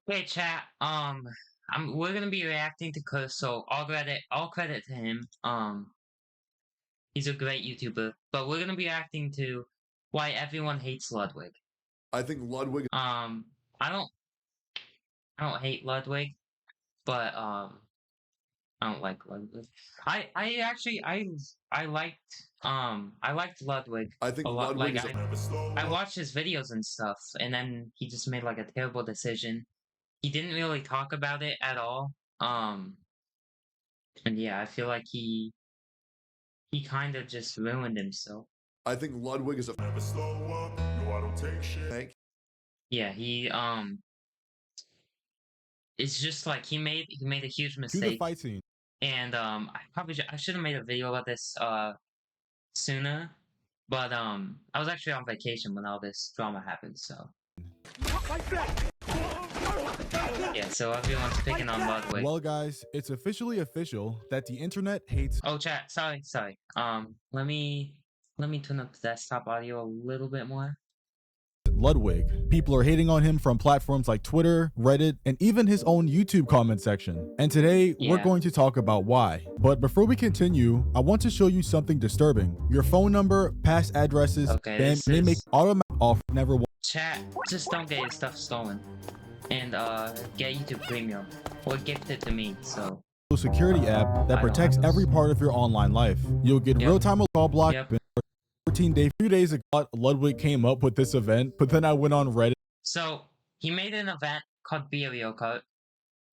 Hey chat, we're gonna be reacting to Curse, so all credit to him. He's a great YouTuber, but we're gonna be reacting to why everyone hates Ludwig. I think Ludwig. I don't, I don't hate Ludwig, but I don't like Ludwig. I actually, I liked Ludwig I think a lot. Ludwig Like is a. I watched his videos and stuff, and then he just made like a terrible decision. He didn't really talk about it at all. Um, and yeah, I feel like he kind of just ruined himself. I think Ludwig is a. Thank. Yeah, it's just like he made a huge To the mistake, fight scene. and I should have made a video about this sooner, but I was actually on vacation when all this drama happened, so yeah, so everyone's picking on Ludwig. Well, guys, it's officially official that the internet hates. Oh, chat, sorry. Let me turn up the desktop audio a little bit more. Ludwig. People are hating on him from platforms like Twitter, Reddit, and even his own YouTube comment section. And today, we're going to talk about why. But before we continue, I want to show you something disturbing. Your phone number, past addresses, Okay, may make automatic off never. Chat, just don't get your stuff stolen. And get YouTube Premium. Or gift it to me, so. Security app that protects every part of your online life. You'll get real-time call block. 2 days ago, Ludwig came up with this event, but then I went on Reddit. So, he made an event called Bioart.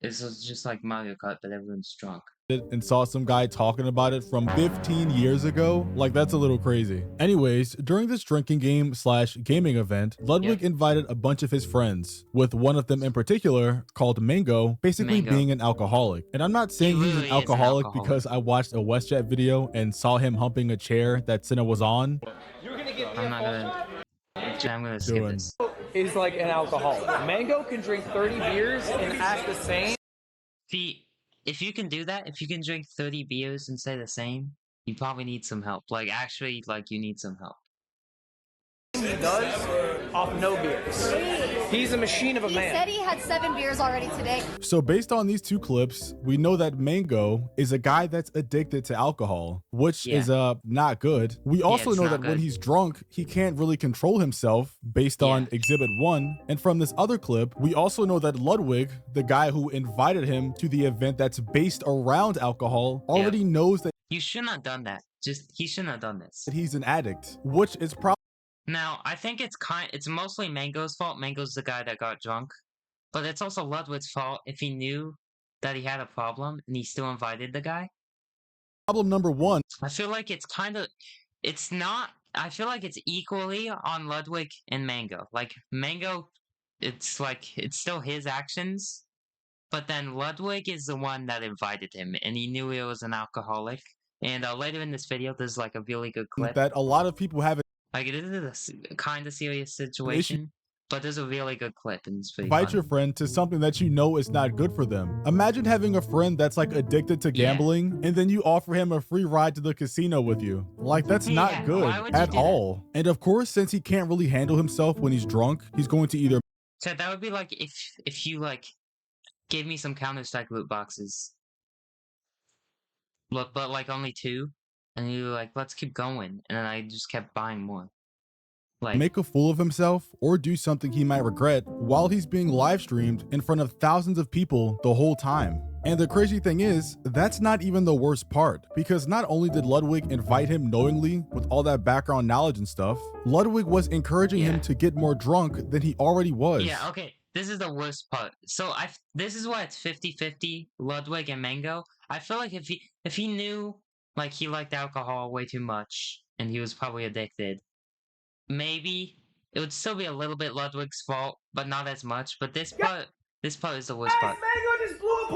This was just like Mario Kart, but everyone's drunk. And saw some guy talking about it from 15 years ago. Like, that's a little crazy. Anyways, during this drinking game slash gaming event, Ludwig invited a bunch of his friends, with one of them in particular called Mango, basically being an alcoholic. And I'm not saying he's an alcoholic because I watched a WestJet video and saw him humping a chair that Cinna was on. You're gonna get I'm gonna skip this. Is like an alcoholic. Mango can drink 30 beers and act the same. If you can do that, if you can drink 30 beers and say the same, you probably need some help. Like, actually, like, you need some help. He does off no beers. He's a machine of a man. He said he had 7 beers already today. So based on these two clips, we know that Mango is a guy that's addicted to alcohol, which is not good. We also know that when he's drunk, he can't really control himself based on Exhibit 1. And from this other clip, we also know that Ludwig, the guy who invited him to the event that's based around alcohol, already knows that you shouldn't have done that. He shouldn't have done this. He's an addict, which is probably. Now, I think it's mostly Mango's fault. Mango's the guy that got drunk. But it's also Ludwig's fault if he knew that he had a problem and he still invited the guy. Problem number 1. I feel like I feel like it's equally on Ludwig and Mango. Like, Mango, it's still his actions. But then Ludwig is the one that invited him and he knew he was an alcoholic. And later in this video, there's like a really good clip. That a lot of people haven't. Like, it is a kind of serious situation, but there's a really good clip and it's pretty Invite funny. your friend to something that you know is not good for them. Imagine having a friend that's like addicted to gambling and then you offer him a free ride to the casino with you. Like, that's not good at all. And of course, since he can't really handle himself when he's drunk, he's going to either. So that would be like if you like gave me some Counter-Strike loot boxes. Look, but like only 2. And you were like, let's keep going. And then I just kept buying more. Like, make a fool of himself or do something he might regret while he's being live streamed in front of thousands of people the whole time. And the crazy thing is, that's not even the worst part, because not only did Ludwig invite him knowingly with all that background knowledge and stuff, Ludwig was encouraging him to get more drunk than he already was. Yeah, okay. This is the worst part. So this is why it's 50-50, Ludwig and Mango. I feel like if he knew like he liked alcohol way too much and he was probably addicted, maybe it would still be a little bit Ludwig's fault, but not as much. But this part is the worst part. Mango just blew a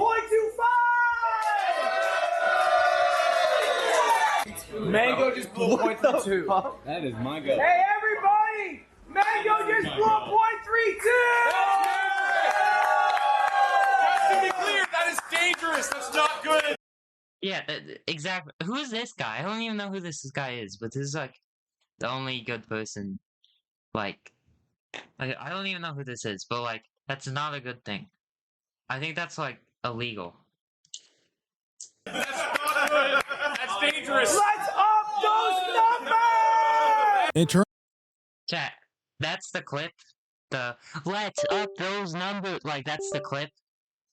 .25! Mango just blew a .32. That is my go. Hey everybody! Mango just blew a .32! Just to be clear, that is dangerous. That's not good. Yeah, exactly. Who is this guy? I don't even know who this guy is, but this is like the only good person. Like, I don't even know who this is, but like, that's not a good thing. I think that's like illegal. That's not good. That's dangerous. Let's up those numbers! In terms Chat, that's the clip. The let's up those numbers. Like that's the clip.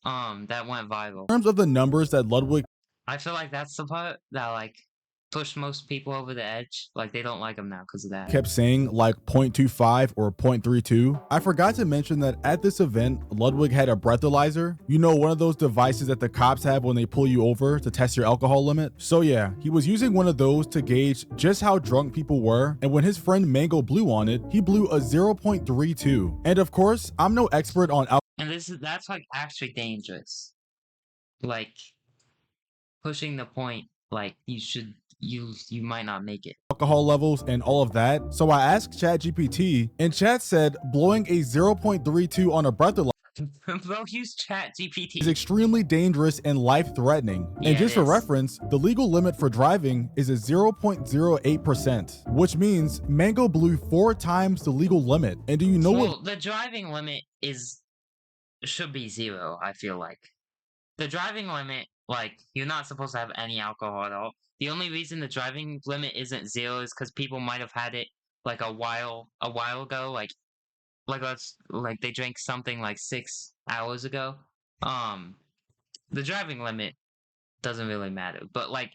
That went viral. of the numbers that Ludwig I feel like that's the part that like pushed most people over the edge. Like they don't like him now because of that. kept saying, like 0.25 or 0.32, I forgot to mention that at this event, Ludwig had a breathalyzer. You know, one of those devices that the cops have when they pull you over to test your alcohol limit. So yeah, he was using one of those to gauge just how drunk people were. And when his friend Mango blew on it, he blew a 0.32. And of course, I'm no expert on alcohol. And that's like actually dangerous. Like pushing the point, like you might not make it. Alcohol levels and all of that. So I asked ChatGPT, and Chat said blowing a 0.32 on a breathalyzer Bro, use ChatGPT. is extremely dangerous and life-threatening. Yeah, And just it for is. reference, the legal limit for driving is a 0.08%, which means Mango blew 4 times the legal limit. And do you know Well, what the driving limit should be 0, I feel like. The driving limit, like, you're not supposed to have any alcohol at all. The only reason the driving limit isn't 0 is because people might have had it like a while ago, like they drank something like 6 hours ago. The driving limit doesn't really matter, but like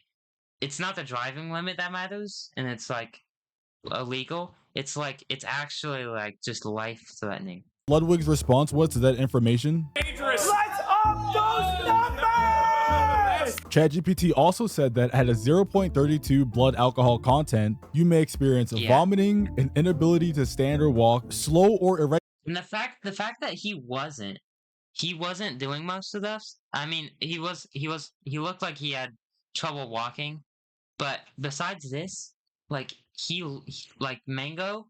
it's not the driving limit that matters, and it's like illegal. It's like it's actually like just life threatening. Ludwig's response was to that information? Dangerous. Let's up those numbers! ChatGPT also said that at a 0.32 blood alcohol content, you may experience Yeah. vomiting, an inability to stand or walk, slow or irregular And the fact that he wasn't doing most of this. I mean, he looked like he had trouble walking, but besides this, like like Mango,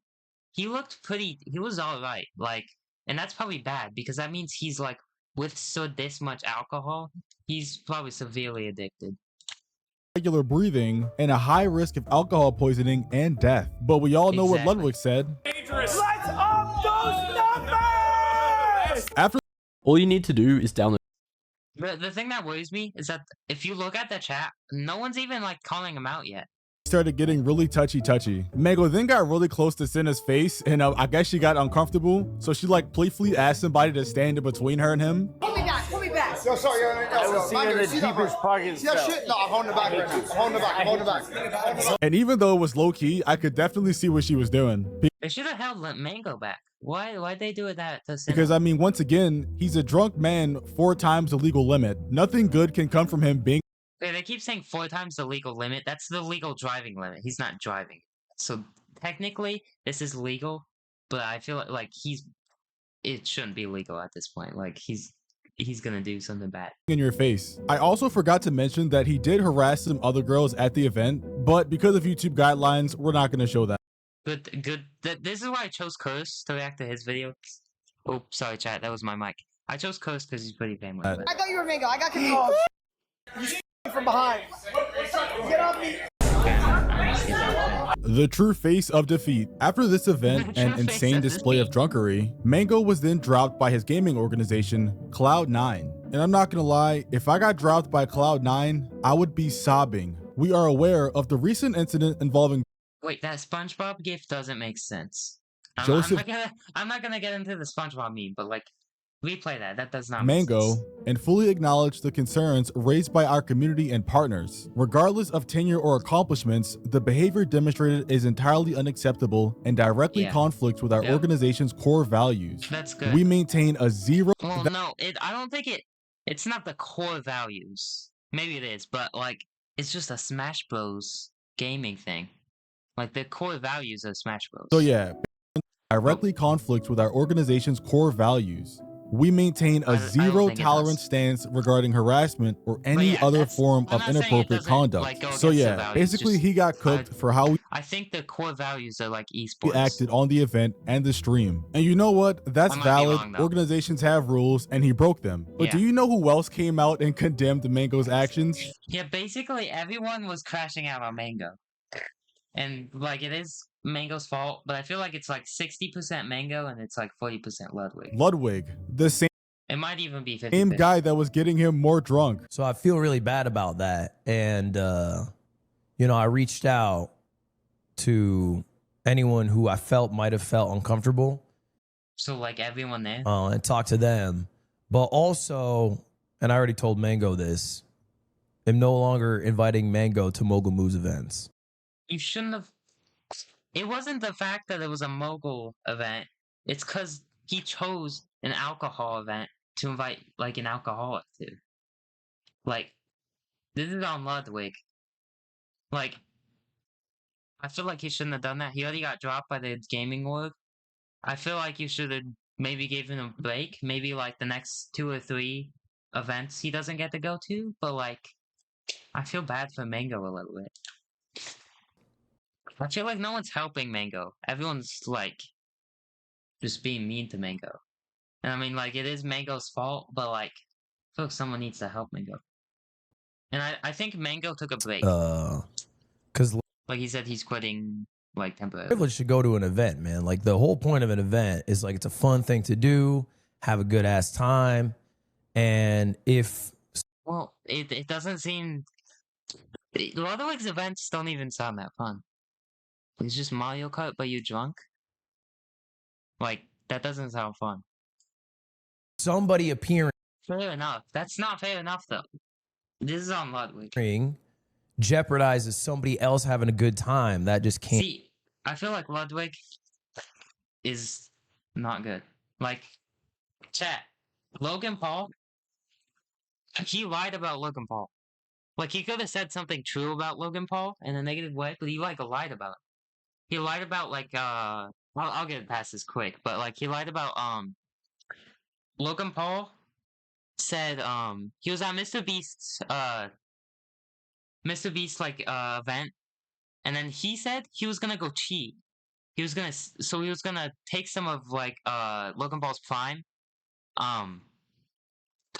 he was all right. Like, and that's probably bad because that means he's like withstood this much alcohol. He's probably severely addicted. breathing, and a high risk of alcohol poisoning and death. But we all know what Exactly. Ludwig said. Dangerous. Let's up those numbers! After All you need to do is download The thing that worries me is that if you look at the chat, no one's even like calling him out yet. he started getting really touchy. Mango then got really close to Senna's face, and I guess she got uncomfortable. So she like playfully asked somebody to stand in between her and him. Pull me back, pull me back. Yo, sorry, I will see you in the deepest pockets. See that shit? No, I'm holding it back right now. I'm holding it back. I'm holding it back. And even though it was low key, I could definitely see what she was doing. They should have held Mango back. Why'd they do that to Senna? Because I mean, once again, he's a drunk man 4 times the legal limit. Nothing good can come from him being They keep saying 4 times the legal limit. That's the legal driving limit. He's not driving. So technically, this is legal, but I feel like it shouldn't be legal at this point. Like he's gonna do something bad. in your face. I also forgot to mention that he did harass some other girls at the event, but because of YouTube guidelines, we're not going to show that. Good. This is why I chose Curse to react to his video. Oh, sorry, chat. That was my mic. I chose Curse because he's pretty famous. Uh, but- I thought you were Mango. I got confused. You from behind. Get off me. The true face of defeat. After this event The and true face insane of display of defeat. drunkery, Mango was then dropped by his gaming organization, Cloud9. And I'm not gonna lie, if I got dropped by Cloud9, I would be sobbing. We are aware of the recent incident involving Wait, that SpongeBob gift doesn't make sense. Joseph- I'm not gonna get into the SpongeBob meme, but like, replay that. That does not make Mango sense. and fully acknowledge the concerns raised by our community and partners. Regardless of tenure or accomplishments, the behavior demonstrated is entirely unacceptable and directly Yeah. conflicts with our Yep. organization's core values. That's good. We maintain a zero Well, no, I don't think it's not the core values. Maybe it is, but like, it's just a Smash Bros. Gaming thing. Like, the core values of Smash Bros. So yeah, directly conflicts with our organization's core values. We maintain I a don't zero think it tolerance does. stance regarding harassment or any yeah, other that's- form I'm of not saying it inappropriate doesn't, conduct. like, go So against the yeah, values, basically just- he got cooked for how I think the core values are like we esports. acted on the event and the stream. And you know what? That's I might be valid. wrong, though. Organizations have rules and he broke them. But do Yeah. you know who else came out and condemned Mango's actions? Yeah, basically everyone was crashing out on Mango. And like, it is Mango's fault, but I feel like it's like 60% Mango and it's like 40% Ludwig. Ludwig, the same It might even be 50. Same guy that was getting him more drunk. So I feel really bad about that. And, you know, I reached out to anyone who I felt might have felt uncomfortable. So like everyone there. And talked to them. But also, and I already told Mango this, I'm no longer inviting Mango to Mogul Moves events. You shouldn't have. It wasn't the fact that it was a mogul event. It's because he chose an alcohol event to invite like an alcoholic to. Like, this is on Ludwig. Like, I feel like he shouldn't have done that. He already got dropped by the gaming org. I feel like you should have maybe given him a break. Maybe like the next 2 or 3 events he doesn't get to go to. But like, I feel bad for Mango a little bit. I feel like no one's helping Mango. Everyone's like just being mean to Mango. And I mean, like, it is Mango's fault, but like, I feel like someone needs to help Mango. And I think Mango took a break. Because Like he said, he's quitting like temporarily. privilege should go to an event, man. Like the whole point of an event is like it's a fun thing to do, have a good ass time, and if Well, it doesn't seem. Ludwig's events don't even sound that fun. It's just Mario Kart, but you drunk. Like that doesn't sound fun. somebody appearing Fair enough. That's not fair enough though. This is on Ludwig. jeopardizes somebody else having a good time, that just can't. See, I feel like Ludwig is not good. Like, chat, Logan Paul, he lied about Logan Paul. Like, he could have said something true about Logan Paul in a negative way, but he, like, lied about it. He lied about, like, I'll get past this quick, but, like, he lied about, Logan Paul said, he was at Mr. Beast's, like, event, and then he said he was gonna go cheat. He was gonna take some of, like, Logan Paul's Prime, to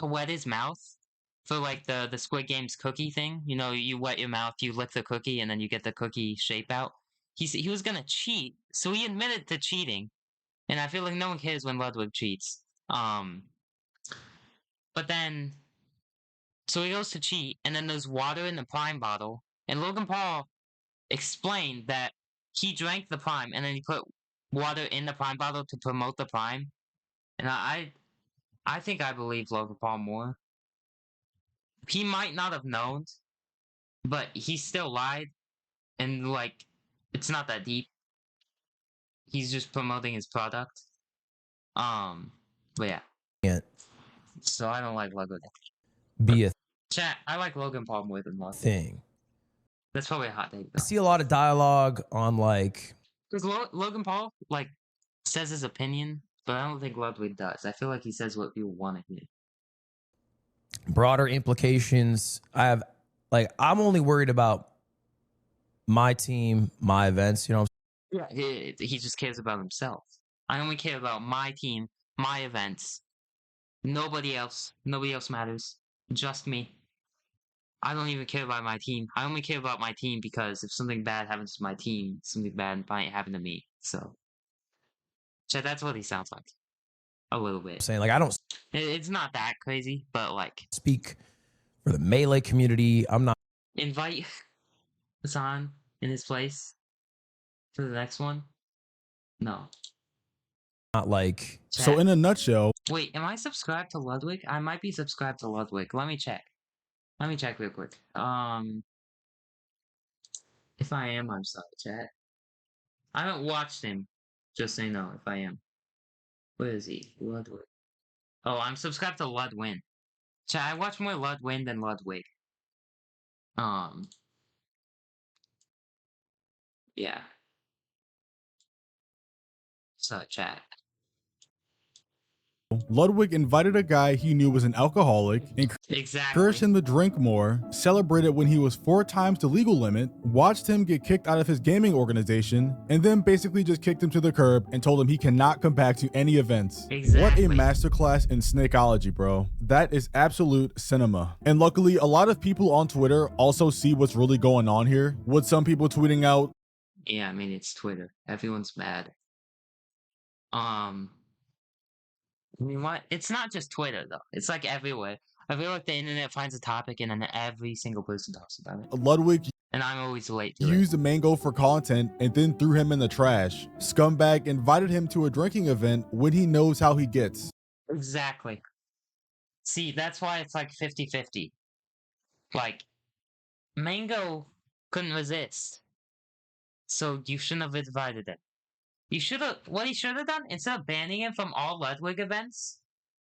wet his mouth for, like, the Squid Game's cookie thing. You know, you wet your mouth, you lick the cookie, and then you get the cookie shape out. He was gonna cheat, so he admitted to cheating. And I feel like no one cares when Ludwig cheats. But then, so he goes to cheat, and then there's water in the Prime bottle, and Logan Paul explained that he drank the Prime, and then he put water in the Prime bottle to promote the Prime. And I think I believe Logan Paul more. He might not have known, but he still lied, and like, it's not that deep. He's just promoting his product. But yeah. Can't So I don't like Logan. be a Chat, I like Logan Paul more than Logan. thing. That's probably a hot take. I see a lot of dialogue on like Because Logan Paul, like, says his opinion, but I don't think Ludwig does. I feel like he says what people want to hear. broader implications. I'm only worried about my team, my events, you know. Yeah. He just cares about himself. I only care about my team, my events. Nobody else. Nobody else matters. Just me. I don't even care about my team. I only care about my team because if something bad happens to my team, something bad might happen to me. So, chat, that's what he sounds like. A little bit. Saying like I don't It's not that crazy, but like, speak for the Melee community. I'm not invite Hassan in his place for the next one. No. like So Chat. in a nutshell, Wait, am I subscribed to Ludwig? I might be subscribed to Ludwig. Let me check. Let me check real quick. If I am, I'm sorry, chat. I haven't watched him. Just so you know, if I am. Where is he? Ludwig. Oh, I'm subscribed to Ludwin. Chat, I watch more Ludwin than Ludwig. Yeah. So, chat. Ludwig invited a guy he knew was an alcoholic, encouraged Exactly. him to drink more, celebrated when he was 4 times the legal limit, watched him get kicked out of his gaming organization, and then basically just kicked him to the curb and told him he cannot come back to any events. Exactly. What a masterclass in snakeology, bro. That is absolute cinema. And luckily, a lot of people on Twitter also see what's really going on here, with some people tweeting out, Yeah, I mean, it's Twitter. Everyone's mad. I mean, what? It's not just Twitter though. It's like everywhere. I feel like the internet finds a topic and then every single person talks about it. Ludwig And I'm always late to used Mango for content and then threw him in the trash. Scumbag invited him to a drinking event when he knows how he gets. it. Exactly. See, that's why it's like 50-50. Like, Mango couldn't resist. So you shouldn't have invited him. You should have. What he should have done, instead of banning him from all Ludwig events,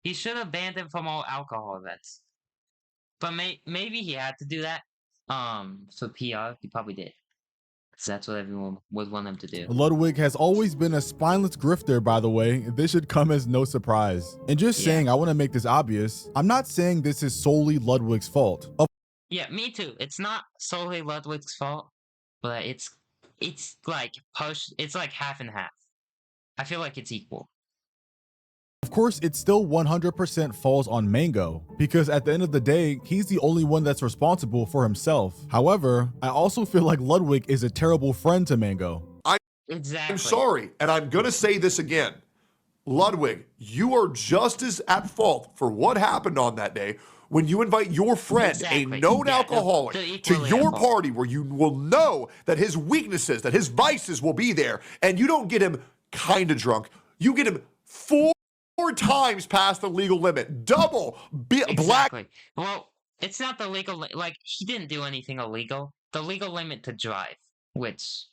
he should have banned him from all alcohol events. But maybe he had to do that. For PR, he probably did. Because that's what everyone would want him to do. Ludwig has always been a spineless grifter, by the way. This should come as no surprise. And just saying, I want to make this obvious. I'm not saying this is solely Ludwig's fault. Yeah, me too. It's not solely Ludwig's fault, but it's like it's like half and half. I feel like it's equal. Of course, it still 100% falls on Mango, because at the end of the day, he's the only one that's responsible for himself. However, I also feel like Ludwig is a terrible friend to Mango. Exactly. I'm sorry, and I'm going to say this again. Ludwig, you are just as at fault for what happened on that day when you invite your friend, a known alcoholic, to your party where you will know that his weaknesses, that his vices will be there, and you don't get him kind of drunk. You get him 4 times past the legal limit. Double. Black. Well, it's not the legal, like, he didn't do anything illegal. The legal limit to drive, which...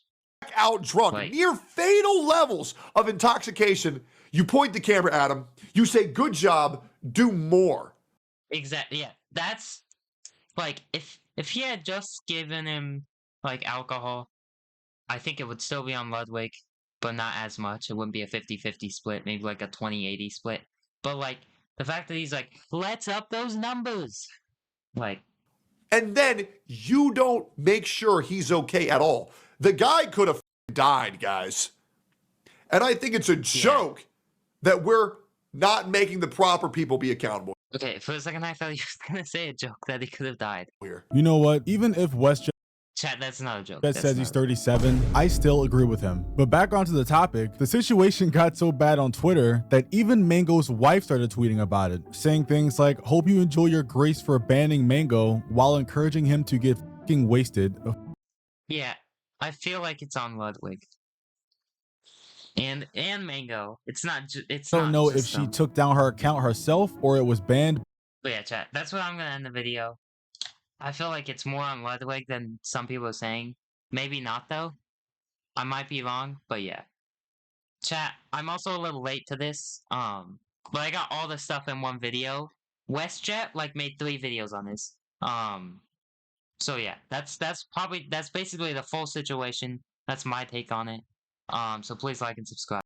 out drunk, near fatal levels of intoxication. You point the camera at him. You say, good job, do more. Exactly, yeah. That's, like, if he had just given him, like, alcohol, I think it would still be on Ludwig, but not as much. It wouldn't be a 50-50 split, maybe like a 20-80 split. But, like, the fact that he's like, let's up those numbers. Like... And then you don't make sure he's okay at all. The guy could have died, guys. And I think it's a joke that we're not making the proper people be accountable. Okay, for a second I thought you were going to say a joke that he could have died. You know what? Even if WestJet Chat, that's not a joke. says he's 37, I still agree with him. But back onto the topic, the situation got so bad on Twitter that even Mango's wife started tweeting about it, saying things like, hope you enjoy your grace for banning Mango, while encouraging him to get f***ing wasted. Yeah, I feel like it's on Ludwig. And Mango. It's not it's I don't know if she took down her account herself or it was banned. But yeah, chat, that's what I'm gonna end the video. I feel like it's more on Ludwig than some people are saying. Maybe not though. I might be wrong, but yeah. Chat, I'm also a little late to this. But I got all the stuff in one video. WestJet like made 3 videos on this. So yeah, that's basically the full situation. That's my take on it. So please like and subscribe.